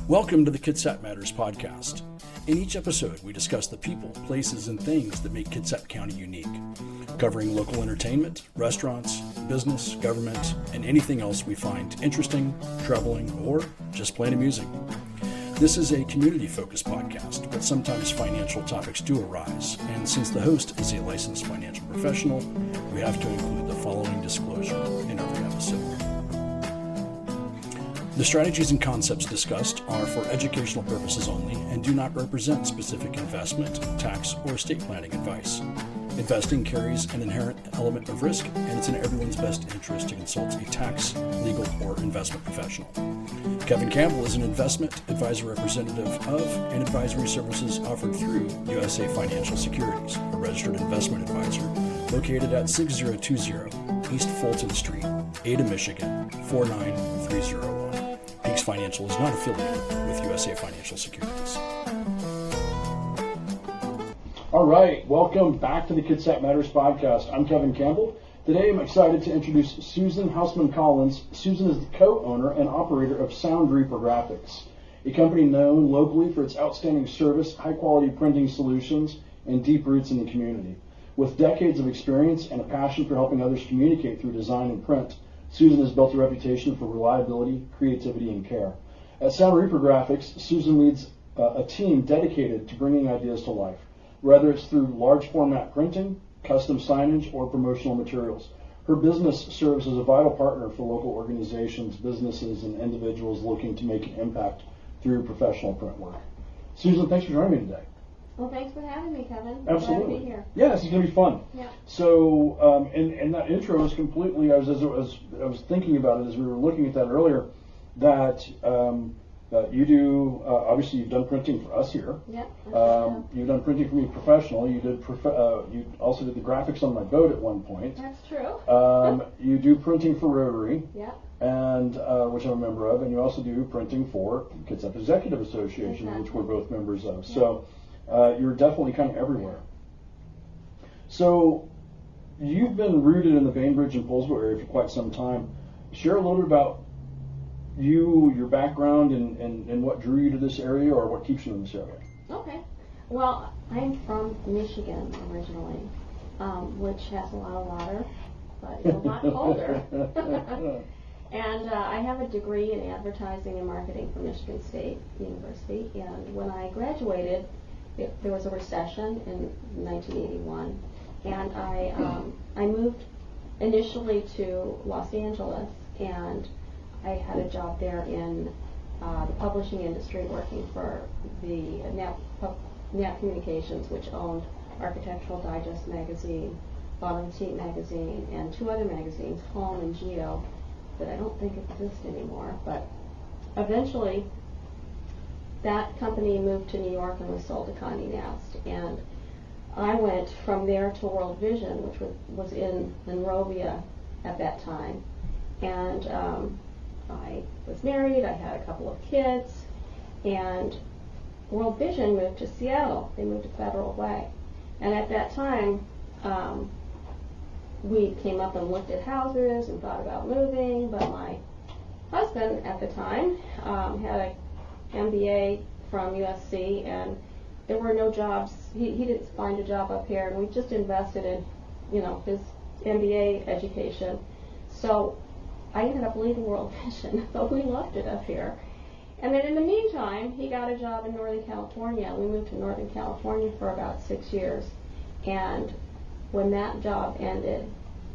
Welcome to the Kitsap Matters podcast. In each episode, we discuss the people, places, and things that make Kitsap County unique, covering local entertainment, restaurants, business, government, and anything else we find interesting, troubling, or just plain amusing. This is a community-focused podcast, but sometimes financial topics do arise, and since the host is a licensed financial professional, we have to include the following disclosure in every episode. The strategies and concepts discussed are for educational purposes only and do not represent specific investment, tax, or estate planning advice. Investing carries an inherent element of risk, and it's in everyone's best interest to consult a tax, legal, or investment professional. Kevin Campbell is an investment advisor representative of and advisory services offered through USA Financial Securities, a registered investment advisor located at 6020 East Fulton Street, Ada, Michigan, 49301. Peaks Financial is not affiliated with USA Financial Securities. All right, welcome back to the Kitsap Matters podcast. I'm Kevin Campbell. Today I'm excited to introduce Susan Haussman-Collins. Susan is the co-owner and operator of Sound Repro Graphics, a company known locally for its outstanding service, high-quality printing solutions, and deep roots in the community. With decades of experience and a passion for helping others communicate through design and print, Susan has built a reputation for reliability, creativity, and care. At Sound Repro Graphics, Susan leads a team dedicated to bringing ideas to life, whether it's through large format printing, custom signage, or promotional materials. Her business serves as a vital partner for local organizations, businesses, and individuals looking to make an impact through professional print work. Susan, thanks for joining me today. Well, thanks for having me, Kevin. Absolutely. Glad to be here. Yeah, this is going to be fun. Yeah. So, and that intro is completely, I was thinking about it as we were looking at that earlier, that you do, obviously you've done printing for us here. Yeah. You've done printing for me professional. You did, you also did the graphics on my boat at one point. That's true. You do printing for Rotary. Yeah. And which I'm a member of, and you also do printing for Kitsap Executive Association, Exactly. which we're both members of. Yeah. So you're definitely kind of everywhere. So you've been rooted in the Bainbridge and Poulsbo area for quite some time. Share a little bit about you, your background, and what drew you to this area, or what keeps you in this area. Okay. Well, I'm from Michigan originally, which has a lot of water, but it's a lot colder. And I have a degree in advertising and marketing from Michigan State University. And when I graduated, there was a recession in 1981, and I moved initially to Los Angeles, and I had a job there in the publishing industry, working for the Nap Communications, which owned Architectural Digest magazine, Volunteer magazine, and two other magazines, Home and Geo, that I don't think exist anymore. But eventually, that company moved to New York and was sold to Condé Nast, and I went from there to World Vision, which was in Monrovia at that time, and I was married, I had a couple of kids, and World Vision moved to Seattle. They moved to Federal Way. And at that time, we came up and looked at houses and thought about moving, but my husband at the time had an MBA from USC, and there were no jobs. He didn't find a job up here, and we just invested in, his MBA education. So I ended up leaving World Vision, but we loved it up here. And then in the meantime, he got a job in Northern California. We moved to Northern California for about 6 years. And when that job ended,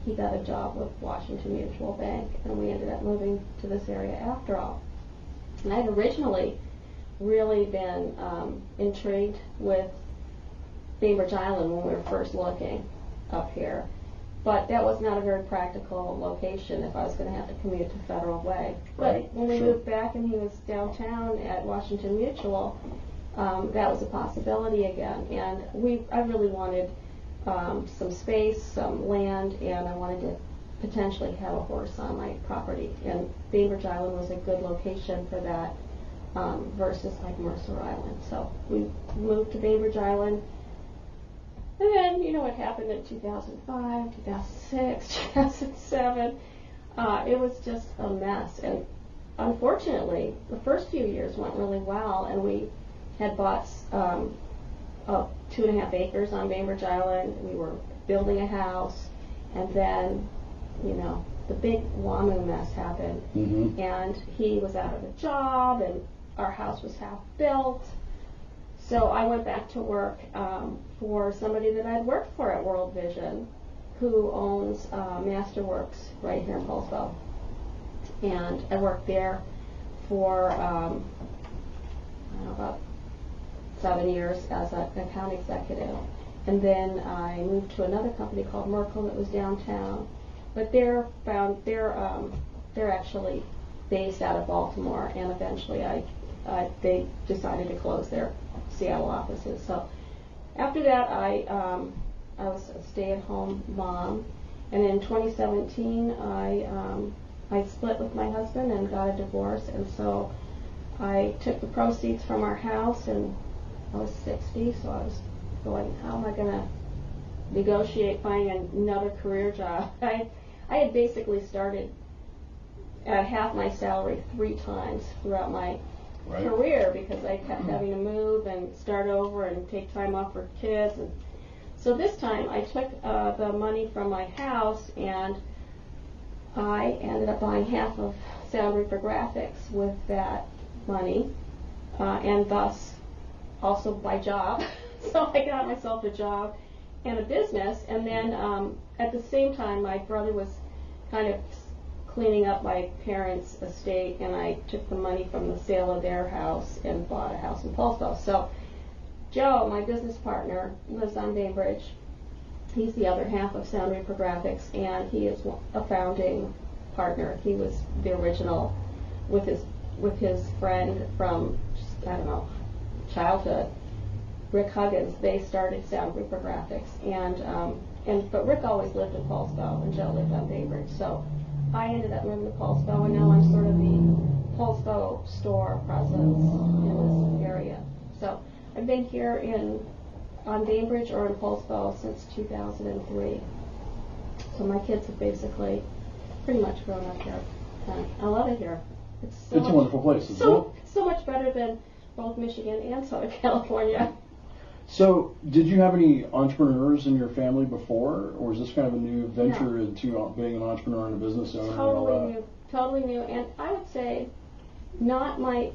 he got a job with Washington Mutual Bank, and we ended up moving to this area after all. And I'd originally really been intrigued with Bainbridge Island when we were first looking up here. But that was not a very practical location if I was going to have to commute to Federal Way. Right. But when we moved back and he was downtown at Washington Mutual, that was a possibility again. And I really wanted some space, some land, and I wanted to potentially have a horse on my property. And Bainbridge Island was a good location for that versus like Mercer Island. So we moved to Bainbridge Island. And then, you know what happened in 2005, 2006, 2007. It was just a mess. And unfortunately, the first few years went really well, and we had bought 2.5 acres on Bainbridge Island. We were building a house, and then, the big WAMU mess happened, and he was out of a job, and our house was half built. So I went back to work for somebody that I'd worked for at World Vision, who owns Masterworks right here in Paulsville. And I worked there for about 7 years as an account executive. And then I moved to another company called Merkle that was downtown. But they're actually based out of Baltimore, and eventually they decided to close their Seattle offices. So after that, I was a stay-at-home mom, and in 2017, I split with my husband and got a divorce, and so I took the proceeds from our house, and I was 60, so I was going, how am I going to negotiate finding another career job? I had basically started at half my salary 3 times throughout my career, because I kept having to move and start over and take time off for kids. And so this time I took the money from my house, and I ended up buying half of Sound Repro Graphics with that money, and thus also my job. So I got myself a job and a business, and then at the same time my brother was kind of cleaning up my parents' estate, and I took the money from the sale of their house and bought a house in Paulsville. So Joe, my business partner, lives on Bainbridge. He's the other half of Sound Repro Graphics, and he is a founding partner. He was the original with his friend from, childhood, Rick Huggins. They started Sound Repro Graphics, but Rick always lived in Paulsville, and Joe lived on Bainbridge. So I ended up moving to Paulsville, and now I'm sort of the Paulsville store presence in this area. So I've been here on Bainbridge or in Paulsville since 2003. So my kids have basically pretty much grown up here. And I love it here. It's a wonderful place, isn't it? So much better than both Michigan and Southern California. So, did you have any entrepreneurs in your family before, or is this kind of a new venture into being an entrepreneur and a business owner? Totally new, and I would say not my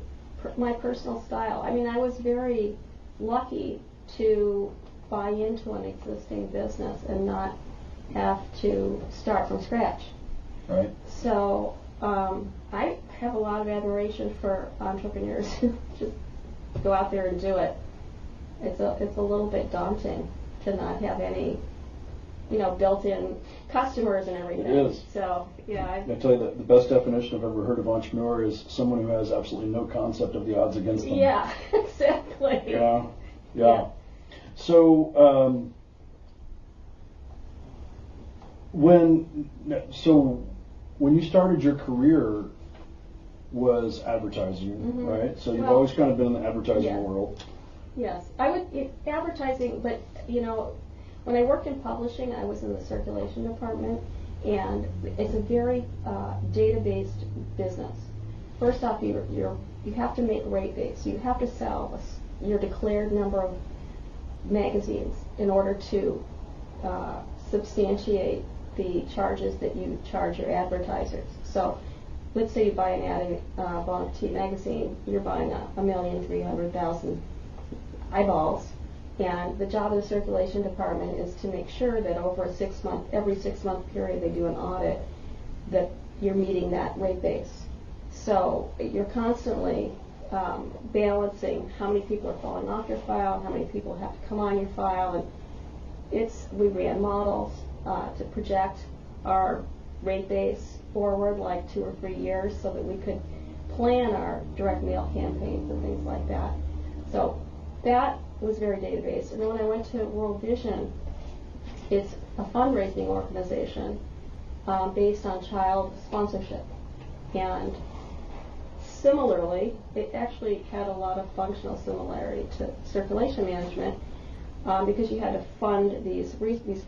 personal style. I mean, I was very lucky to buy into an existing business and not have to start from scratch. Right. So I have a lot of admiration for entrepreneurs who just go out there and do it. It's a little bit daunting to not have any, built-in customers and everything. It is. So I tell you that the best definition I've ever heard of entrepreneur is someone who has absolutely no concept of the odds against them. Yeah, exactly. Yeah. So when you started your career was advertising, right? So you've always kind of been in the advertising world. Yes, advertising, but when I worked in publishing, I was in the circulation department, and it's a very data-based business. First off, you have to make rate base. You have to sell your declared number of magazines in order to substantiate the charges that you charge your advertisers. So, let's say you buy an ad in Bon Appetit magazine, you're buying 1,300,000 eyeballs, and the job of the circulation department is to make sure that over every 6 month period they do an audit, that you're meeting that rate base. So you're constantly balancing how many people are falling off your file, how many people have to come on your file, and we ran models to project our rate base forward like 2 or 3 years so that we could plan our direct mail campaigns and things like that. So that was very data-based. And then when I went to World Vision, it's a fundraising organization based on child sponsorship. And similarly, it actually had a lot of functional similarity to circulation management because you had to fund these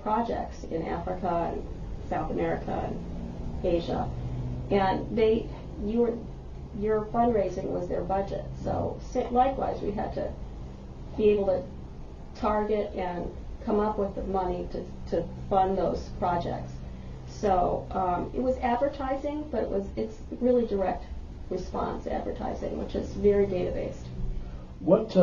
projects in Africa and South America and Asia. And your fundraising was their budget. So likewise, we had to be able to target and come up with the money to fund those projects. So it was advertising, but it's really direct response advertising, which is very data-based. What,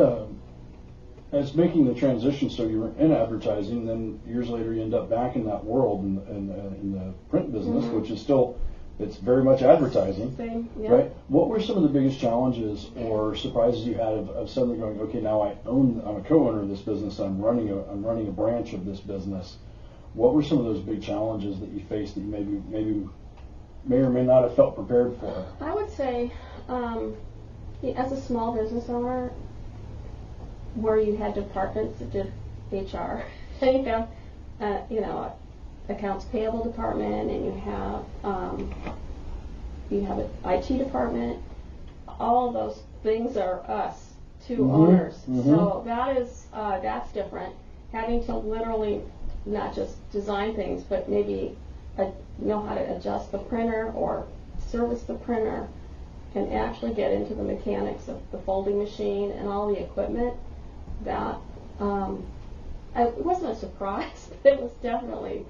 as making the transition, so you were in advertising, then years later you end up back in that world in the print business, which is still, it's very much advertising. Same, yeah. Right? What were some of the biggest challenges or surprises you had of suddenly going, okay, now I'm a co-owner of this business, I'm running a branch of this business. What were some of those big challenges that you faced that you maybe may or may not have felt prepared for? I would say, as a small business owner, where you had departments that did HR, and you have, accounts payable department, and you have an IT department. All of those things are us, two owners. So that's different. Having to literally not just design things, but maybe know how to adjust the printer or service the printer, and actually get into the mechanics of the folding machine and all the equipment. That it wasn't a surprise, but it was definitely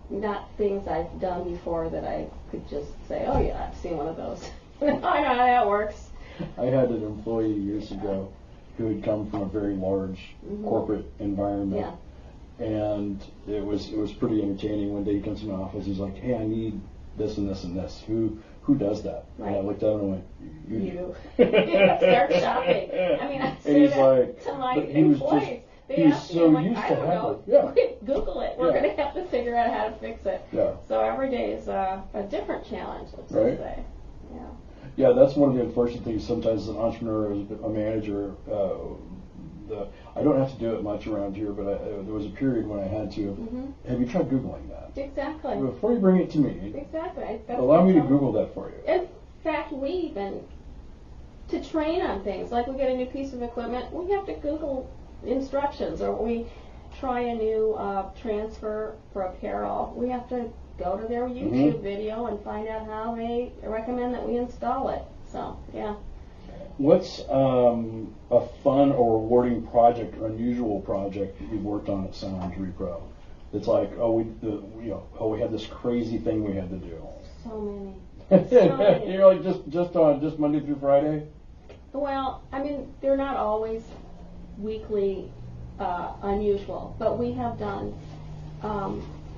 not things I've done before that I could just say, oh yeah, I've seen one of those. I know how that works. I had an employee years ago who had come from a very large corporate environment. Yeah. And it was pretty entertaining. One day he comes to my office, he's like, hey, I need this and this and this. Who does that? Right. And I looked at him and went, You. Start shopping. I mean, I say that to my employees. They ask me, I'm like, I don't know. Yeah. Google it. We're going to have to figure out how to fix it. Yeah. So every day is a different challenge, let's just say. Yeah. Yeah, that's one of the unfortunate things sometimes as an entrepreneur, as a manager. I don't have to do it much around here, but there was a period when I had to. Have you tried Googling that? Exactly. Before you bring it to me, exactly. Allow me to Google that for you. In fact, we even, to train on things, like we get a new piece of equipment, we have to Google instructions, or we try a new transfer for apparel, we have to go to their YouTube video and find out how they recommend that we install it. So, yeah. What's a fun or rewarding project or unusual project that you've worked on at Sound Repro? It's like, we had this crazy thing we had to do. So many. You're like just Monday through Friday? Well, I mean, they're not always weekly unusual, but we have done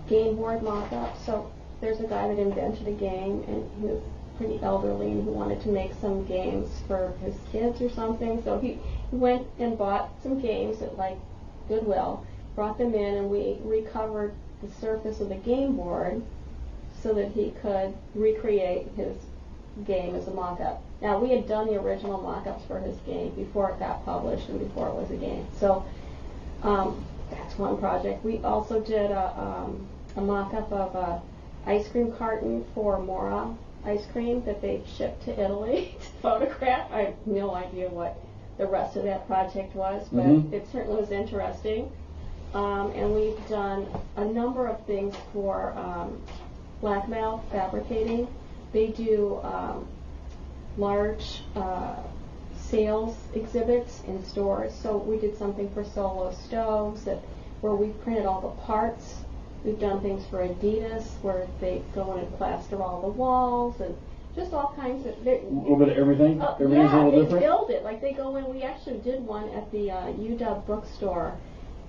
game board mock-ups. So there's a guy that invented a game, and he was pretty elderly, and he wanted to make some games for his kids or something. So he went and bought some games at like Goodwill, brought them in, and we recovered the surface of the game board so that he could recreate his game as a mock-up. Now, we had done the original mock-ups for his game before it got published and before it was a game. So that's one project. We also did a mock-up of an ice cream carton for Mora ice cream that they shipped to Italy to photograph. I have no idea what the rest of that project was, but it certainly was interesting. And we've done a number of things for Blackmail Fabricating. They do large sales exhibits in stores. So we did something for Solo Stoves where we printed all the parts. We've done things for Adidas where they go in and plaster all the walls, and just all kinds of... A little bit of everything? Everything's a little different? They build it. Like they go in, we actually did one at the UW bookstore,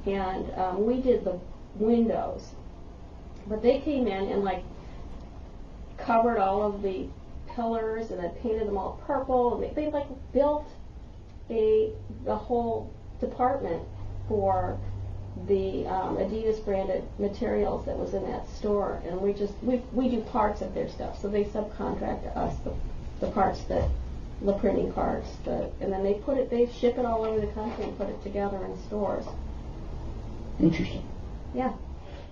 and we did the windows. But they came in and like covered all of the pillars and then painted them all purple. And they like built the whole department for the Adidas branded materials that was in that store, and we do parts of their stuff, so they subcontract to us the parts, the printing parts, and then they ship it all over the country and put it together in stores. Interesting. Yeah.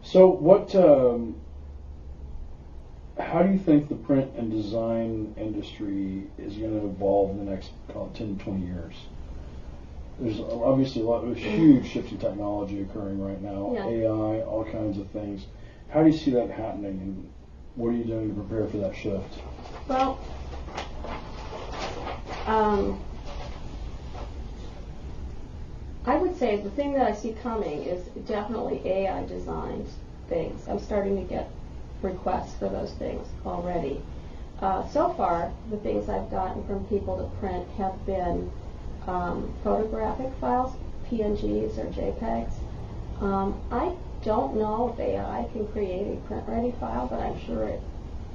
So what? How do you think the print and design industry is going to evolve in the next, call it 10 to 20 years? There's obviously there's huge shifts in technology occurring right now, AI, all kinds of things. How do you see that happening, and what are you doing to prepare for that shift? Well, I would say the thing that I see coming is definitely AI designed things. I'm starting to get requests for those things already. So far, the things I've gotten from people to print have been photographic files, PNGs or JPEGs. I don't know if AI can create a print-ready file, but I'm sure it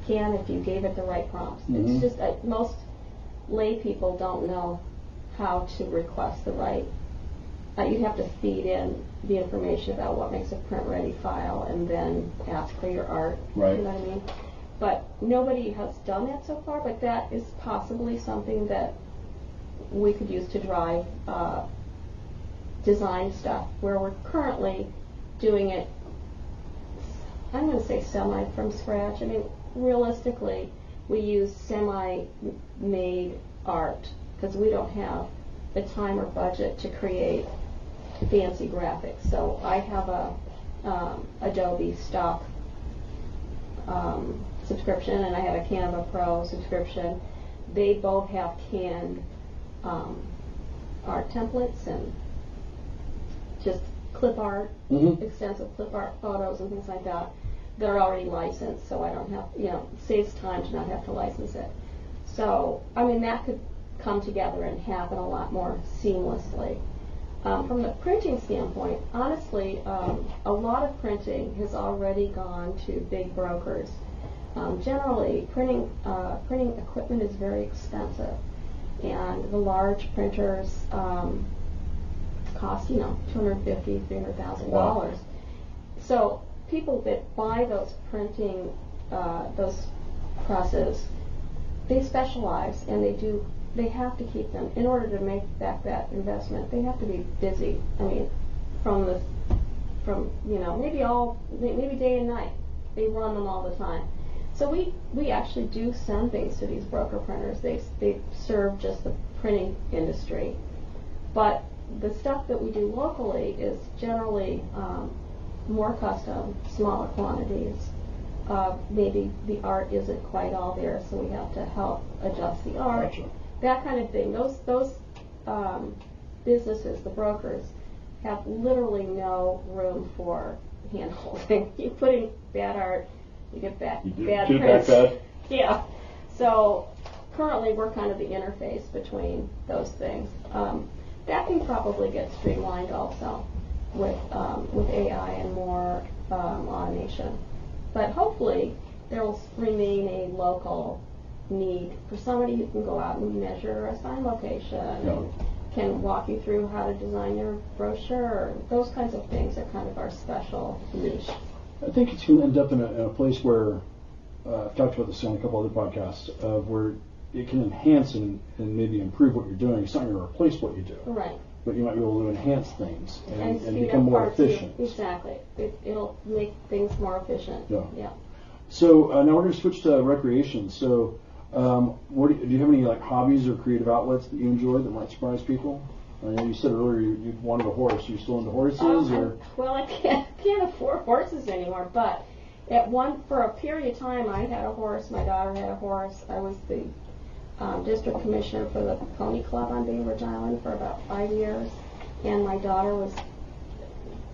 can if you gave it the right prompts. It's just most lay people don't know how to request the right. You have to feed in the information about what makes a print-ready file and then ask for your art. Right. You know what I mean? But nobody has done that so far, but that is possibly something that we could use to drive design stuff, where we're currently doing it, I'm going to say semi from scratch. I mean, realistically, we use semi-made art because we don't have the time or budget to create fancy graphics. So I have a Adobe stock subscription, and I have a Canva Pro subscription. They both have canned art templates and just clip art, extensive clip art photos and things like that that are already licensed, so I don't have, it saves time to not have to license it. So, I mean, that could come together and happen a lot more seamlessly. From the printing standpoint, honestly, a lot of printing has already gone to big brokers. Generally, printing equipment is very expensive, and the large printers cost, $250,000, $300,000. Wow. So people that buy those printing, those presses, they specialize, and they have to keep them in order to make back that investment. They have to be busy. I mean, maybe day and night. They run them all the time. So we actually do send things to these broker printers. They serve just the printing industry, but the stuff that we do locally is generally more custom, smaller quantities. Maybe the art isn't quite all there, so we have to help adjust the art. Gotcha. That kind of thing. Those businesses, the brokers, have literally no room for hand-holding. You put in bad art, you get bad prints. Yeah. So currently we're kind of the interface between those things. That can probably get streamlined also with AI and more automation. But hopefully there will remain a local need for somebody who can go out and measure a sign location and can walk you through how to design your brochure. Those kinds of things are kind of our special niche. I think it's going to end up in a place where, I've talked about this on a couple other podcasts, where it can enhance and maybe improve what you're doing. It's not going to replace what you do. Right. But you might be able to enhance things and speed become up more parts efficient. Exactly. It'll make things more efficient. Yeah. So now we're going to switch to recreation. So do you have any hobbies or creative outlets that you enjoy that might surprise people? I know you said earlier you wanted a horse. Are you still into horses? Well, I can't afford horses anymore, but for a period of time I had a horse. My daughter had a horse. I was the district commissioner for the pony club on Bainbridge Island for about 5 years, and my daughter was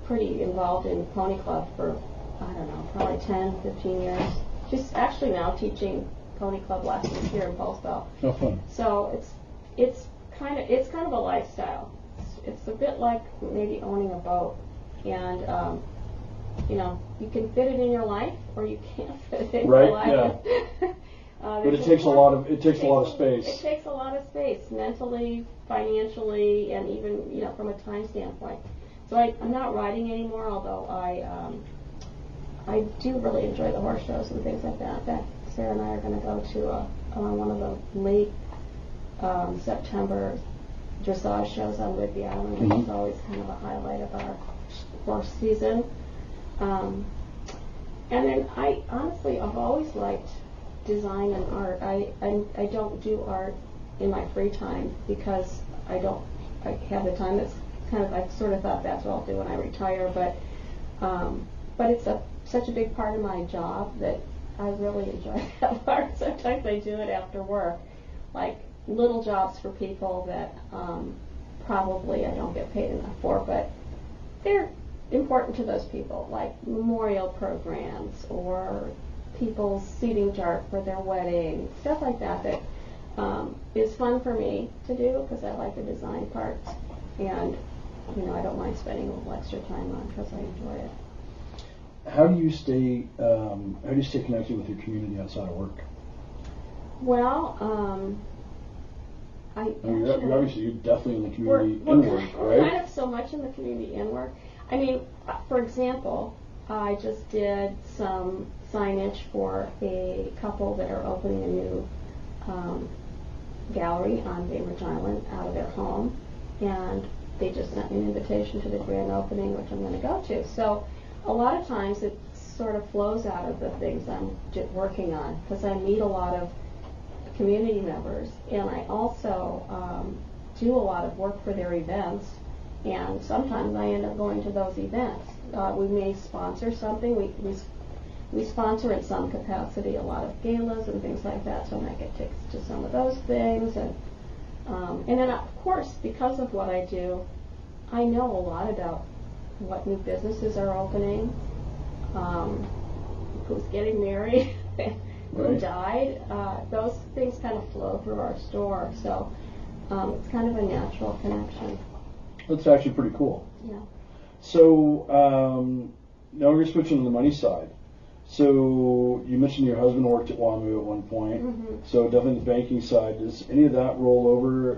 pretty involved in pony club for, I don't know, probably 10, 15 years. She's actually now teaching pony club lessons here in Postville. Oh, fun. So it's kind of a lifestyle. It's a bit like maybe owning a boat, and you can fit it in your life or you can't fit it in your life. Yeah. But it takes a lot of space. It takes a lot of space, mentally, financially, and even from a time standpoint. So I'm not riding anymore, although I do really enjoy the horse shows and things like that. In fact, Sarah and I are going to go to one of the late September dressage shows on Bainbridge Island, which is always kind of a highlight of our horse season. And then I've always liked design and art. I don't do art in my free time because I have the time. That's kind of, I sort of thought that's what I'll do when I retire, but it's such a big part of my job that I really enjoy that part. Sometimes I do it after work. Like little jobs for people that probably I don't get paid enough for, but they're important to those people, like memorial programs or people's seating chart for their wedding, stuff like that that is fun for me to do because I like the design part, and I don't mind spending a little extra time on because I enjoy it. How do you stay connected with your community outside of work? Well, you're definitely in the community in work, right? We're kind of so much in the community in work. I mean, for example, I just did some signage for a couple that are opening a new gallery on Bainbridge Island out of their home, and they just sent me an invitation to the grand opening, which I'm going to go to. So a lot of times it sort of flows out of the things I'm working on, because I meet a lot of community members, and I also do a lot of work for their events, and sometimes I end up going to those events. We may sponsor something. We sponsor in some capacity a lot of galas and things like that, so I might get tickets to some of those things. And then, of course, because of what I do, I know a lot about what new businesses are opening, who's getting married, who died. Those things kind of flow through our store, so it's kind of a natural connection. That's actually pretty cool. Yeah. So now we're switching to the money side. So you mentioned your husband worked at WAMU at one point. Mm-hmm. So definitely the banking side. Does any of that roll over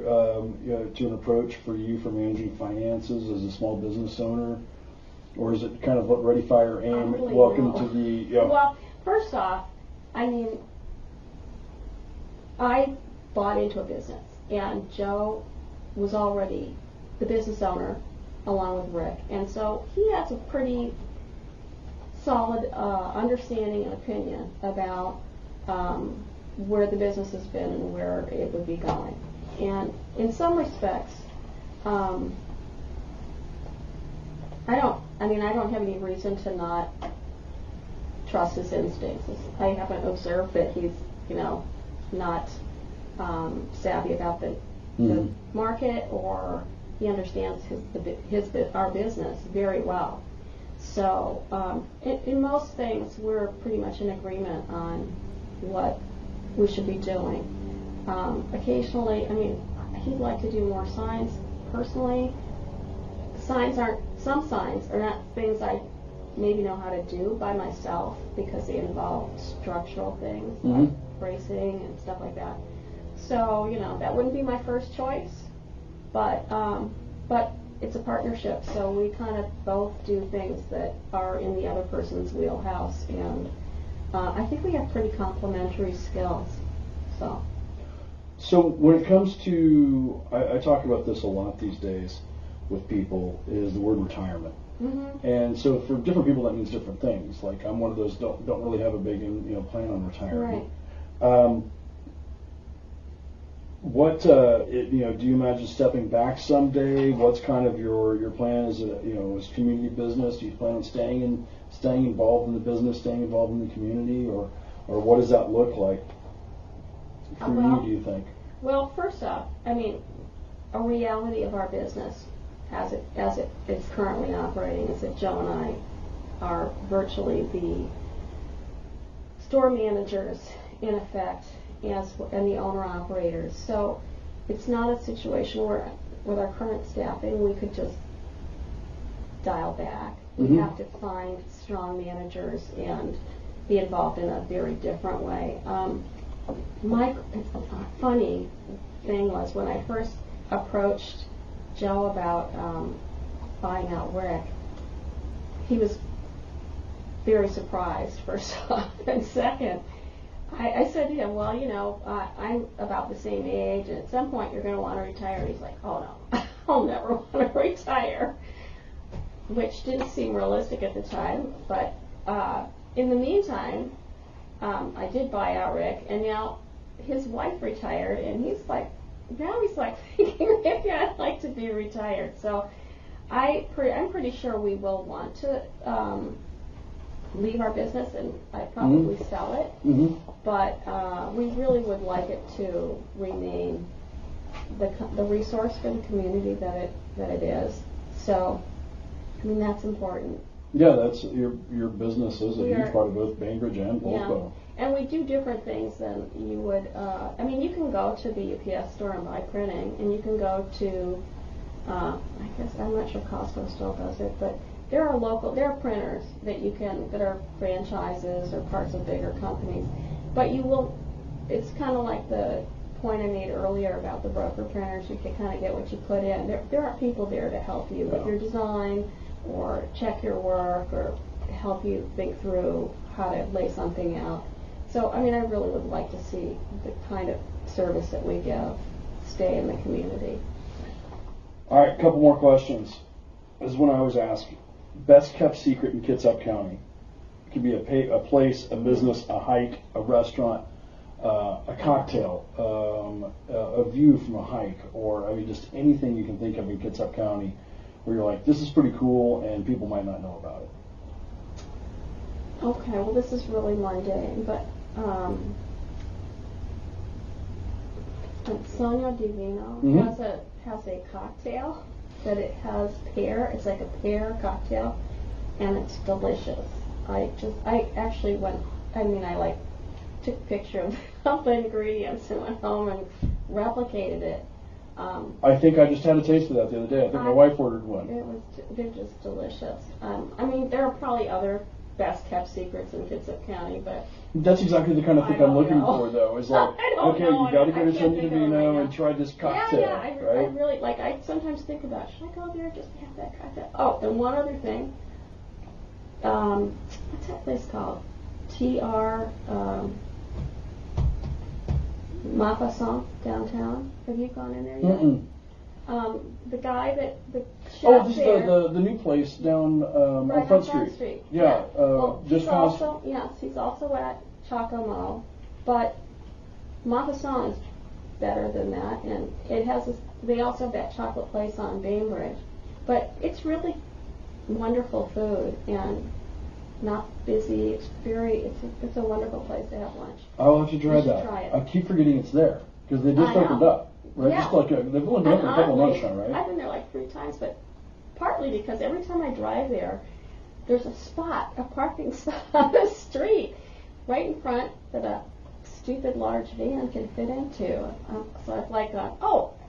to an approach for you for managing finances as a small business owner? Or is it kind of ready, fire, aim, welcome to the... Well, first off, I mean, I bought into a business, and Joe was already the business owner along with Rick, and so he has a pretty solid understanding and opinion about where the business has been and where it would be going. And in some respects, I don't have any reason to not trust his instincts. I haven't observed that he's, not savvy about the market, or he understands our business very well. So in most things, we're pretty much in agreement on what we should be doing. Occasionally, he'd like to do more signs. Personally, some signs are not things I maybe know how to do by myself because they involve structural things like bracing and stuff like that. So, that wouldn't be my first choice, but it's a partnership, so we kind of both do things that are in the other person's wheelhouse, and I think we have pretty complementary skills. So when it comes to, I talk about this a lot these days with people, is the word retirement. Mm-hmm. And so for different people that means different things. Like I'm one of those don't really have a big plan on retiring. Right. What do you imagine stepping back someday? What's kind of your plan as as community business? Do you plan on staying involved in the business, staying involved in the community, or what does that look like for you? Do you think? Well, first off, a reality of our business as it is currently operating is that Joe and I are virtually the store managers in effect, and the owner-operators. So it's not a situation where, with our current staffing, we could just dial back. We have to find strong managers and be involved in a very different way. My funny thing was when I first approached Joe about buying out Rick, he was very surprised, first off, and second, I said to him, well, I'm about the same age, and at some point you're going to want to retire. And he's like, oh no, I'll never want to retire, which didn't seem realistic at the time. But in the meantime, I did buy out Rick, and now his wife retired, and he's like thinking maybe I'd like to be retired. So I'm pretty sure we will want to leave our business and I'd probably sell it. But we really would like it to remain the resource for the community that it is. So, I mean, that's important. Yeah, that's your business is a huge part of both Bainbridge and Bullsboro. And we do different things than you would. I mean, you can go to the UPS store and buy printing, and you can go to. I guess I'm not sure Costco still does it, but there are printers that are franchises or parts of bigger companies. But you will. It's kind of like the point I made earlier about the broker printers. You can kind of get what you put in. There are people there to help you with your design, or check your work, or help you think through how to lay something out. So, I mean, I really would like to see the kind of service that we give stay in the community. All right, a couple more questions. This is one I always ask. Best kept secret in Kitsap County. It could be a place, a business, a hike, a restaurant, a cocktail, a view from a hike, or, I mean, just anything you can think of in Kitsap County where you're like, this is pretty cool and people might not know about it. Okay, well, this is really mundane, but Sonia Divino has a cocktail that it has pear. It's like a pear cocktail, and it's delicious. I actually took a picture of all the ingredients and went home and replicated it. I think I just had a taste of that the other day. I think my wife ordered one. They're just delicious. I mean, there are probably other best kept secrets in Kitsap County, but that's exactly the kind of thing I'm looking for, though. Is like, okay, you got to go to Sonia Divino and try this cocktail, I really like. I sometimes think about, should I go there just to have that cocktail? Oh, and one other thing. What's that place called? TR Maupassant downtown. Have you gone in there yet? The guy the chef this there, is the new place down right on Front Street. Yeah, just past. He's also at Chocomo, but Maupassant is better than that, and it has they also have that chocolate place on Bainbridge, but it's really wonderful food and not busy. It's a wonderful place to have lunch. I'll have to try that. Try it. I keep forgetting it's there because they just opened up. Right? Yeah. Just like they've only been open a couple of months now, right? I've been there like 3 times, but partly because every time I drive there, there's a parking spot on the street right in front that a stupid large van can fit into. So it's like,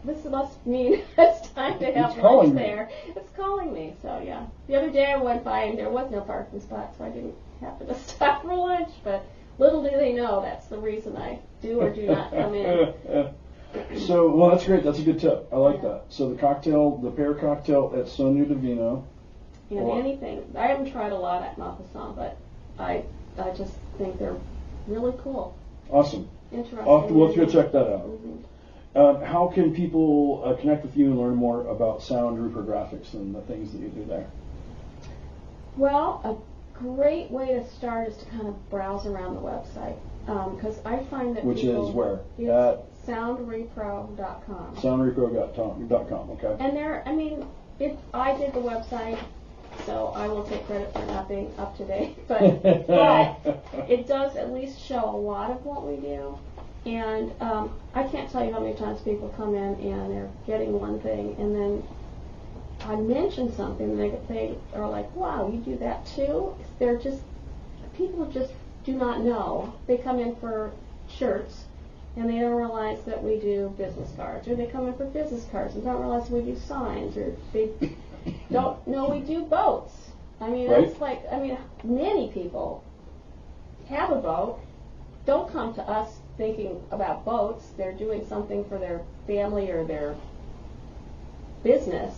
this must mean it's time to have lunch there. It's calling me. So yeah, the other day I went by and there was no parking spot, so I didn't happen to stop for lunch. But little do they know that's the reason I do or do not come in. So, well, that's great. That's a good tip. I like that. So the pear cocktail at Sonia Divino. And anything. I haven't tried a lot at Maupassant, but I just think they're really cool. Awesome. Interesting. We'll have to go check that out. How can people connect with you and learn more about Sound Repro Graphics and the things that you do there? Well, a great way to start is to kind of browse around the website. Because I find that Which is where? At soundrepro.com. Soundrepro.com, okay. And I did the website, so I will take credit for not being up to date. But it does at least show a lot of what we do. And I can't tell you how many times people come in and they're getting one thing, and then I mention something, and they are like, wow, you do that too? People just do not know. They come in for shirts and they don't realize that we do business cards, or they come in for business cards and don't realize we do signs, or they don't know we do boats. I mean, that's many people have a boat, don't come to us thinking about boats. They're doing something for their family or their business.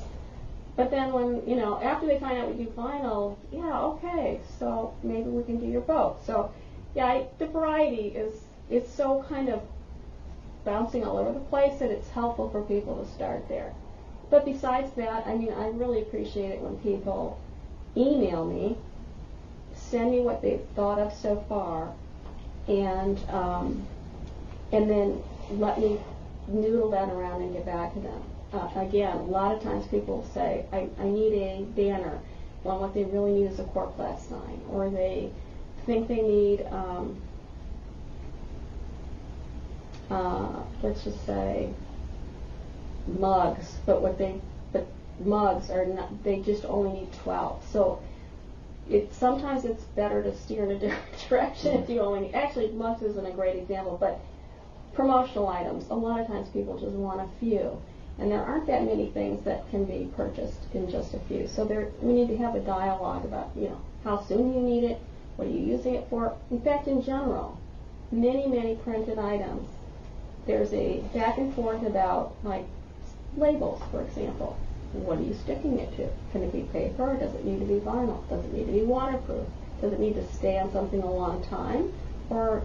But then when, after they find out we do vinyl, okay, so maybe we can do your boat. So, the variety is so kind of bouncing all over the place that it's helpful for people to start there. But besides that, I really appreciate it when people email me, send me what they've thought of so far, and then let me noodle that around and get back to them. Again, a lot of times people say, I need a banner, when what they really need is a core class sign, or they think they need, let's just say, mugs, but mugs are not, they just only need 12. So sometimes it's better to steer in a different direction if you only need, actually mugs isn't a great example, but promotional items, a lot of times people just want a few. And there aren't that many things that can be purchased in just a few. So we need to have a dialogue about, how soon you need it, what are you using it for. In fact, in general, many printed items, there's a back and forth about, like, labels, for example. What are you sticking it to? Can it be paper? Does it need to be vinyl? Does it need to be waterproof? Does it need to stay on something a long time? Or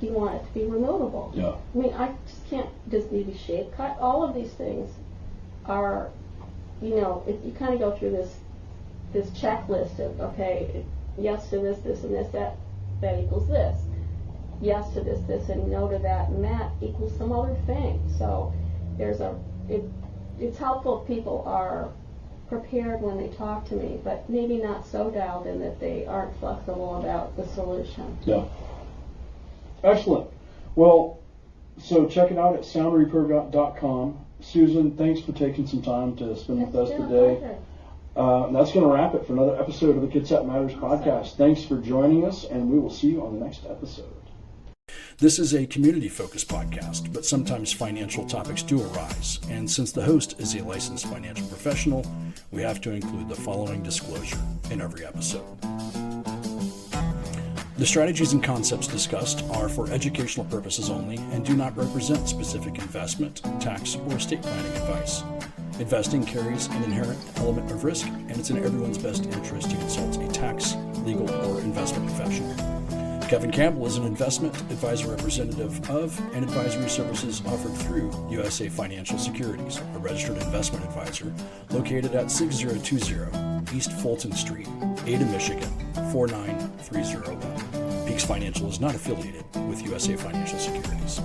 do you want it to be removable? Yeah. I mean, I just can't, does it need to be shape cut? All of these things are, if you kind of go through this checklist of, okay, yes to this, and this, that equals this. Yes to this, and no to that, and that equals some other thing. So it's helpful if people are prepared when they talk to me, but maybe not so dialed in that they aren't flexible about the solution. Yeah. Excellent. Well, so check it out at soundrepro.com. Susan, thanks for taking some time to spend with us today. That's going to wrap it for another episode of the Kitsap Matters podcast. Thanks for joining us, and we will see you on the next episode. This is a community-focused podcast, but sometimes financial topics do arise, and since the host is a licensed financial professional, we have to include the following disclosure in every episode. The strategies and concepts discussed are for educational purposes only and do not represent specific investment, tax, or estate planning advice. Investing carries an inherent element of risk, and it's in everyone's best interest to consult a tax, legal, or investment professional. Kevin Campbell is an investment advisor representative of and advisory services offered through USA Financial Securities, a registered investment advisor located at 6020 East Fulton Street, Ada, Michigan, 49301. Peaks Financial is not affiliated with USA Financial Securities.